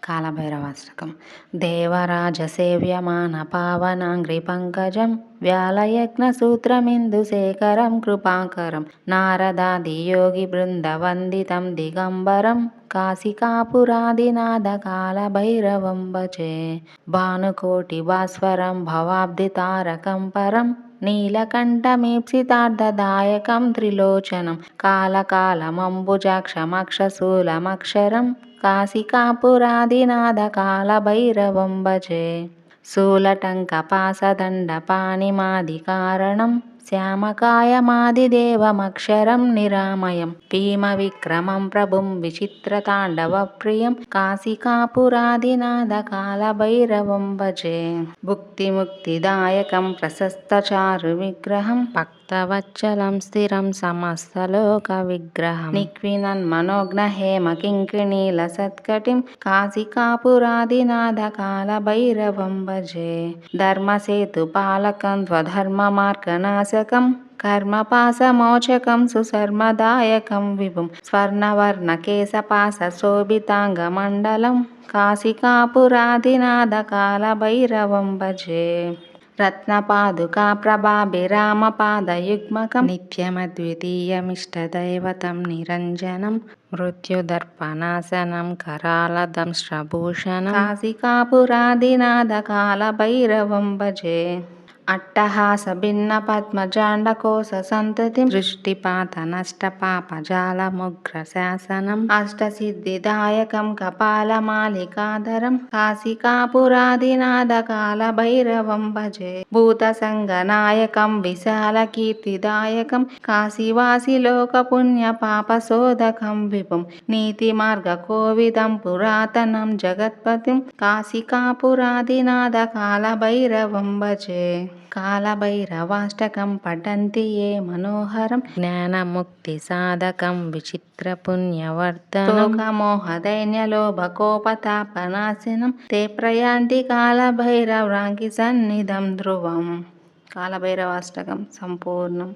కాలభైరవాష్టకం. దేవరాజసేవ్యమాన పావనాంఘ్రి పంకజం వ్యాళయజ్ఞసూత్రమిందుశేఖరం కృపాకరం నారదాదియోగి బృందవందితం దిగంబరం కాశికాపురాదినాథ కాలభైరవం భజే. భానుకోటి భాస్వరం భవాబ్ది తారకం పరం నీలకంఠమీప్సితార్థదాయకం త్రిలోచనం కాలకాలమంబుజాక్షమక్షశూలమక్షరం కాశికాపురాదినాథ కాలభైరవం భజే. శూలటంకపాసదండపాణిమాదికారణం శ్యామకాయమాదిదేవమక్షరం నిరామయం భీమవిక్రమం ప్రభుం విచిత్రతాండవప్రియం కాశికాపురాదినాథ కాలభైరవం భజే. భుక్తిముక్తిదాయకం ప్రశస్తచారు విగ్రహం భక్తవత్సలం స్థిరం సమస్తలోక విగ్రహం నిక్వినన్మనోజ్ఞ హేమ కింకిణీలసత్కటిం కాశికాపురాదినాథ కాలభైరవం భజే. ధర్మసేతుపాలకం స్వధర్మమార్గనాశకం కర్మపాశమోచకం సుశర్మదాయకం విభుం స్వర్ణవర్ణకేశపాశశోభితాంగమండలం కాశికాపురాదినాథ కాలభైరవం భజే. రత్నపాదుకా ప్రభాభిరామపాదయుగ్మకం నిత్యమద్వితీయమిష్టదైవతం నిరంజనం మృత్యుదర్పణాశనం కరాళదంశ్రభూషణం కాశికాపురాదినాథ కాలభైరవం భజే. అట్టహాస భిన్న పద్మజాండకోశ సంతతిం దృష్టిపాతనష్టపాపజాలముగ్రశాసనం అష్టసిద్ధిదాయకం కపాలమాలికాధరం కాశికాపురాదినాథ కాలభైరవం భజే. భూతసంగనాయకం విశాలకీర్తిదాయకం కాశీవాసిలోకపుణ్యపాపశోధకం విభుం నీతిమార్గకోవిదం పురాతనం జగత్పతిం కాశికాపురాదినాథ కాలభైరవం భజే. కాలభైరవాష్టకం పఠంతి ఏ మనోహరం జ్ఞానముక్తిసాధకం విచిత్రపుణ్యవర్ధనం శోకమోహదైన్యలోభకోపతాపనాశనం తే ప్రయాంతి కాలభైరవ్రాంకి సన్నిధం ధ్రువం. కాలభైరవాష్టకం సంపూర్ణం.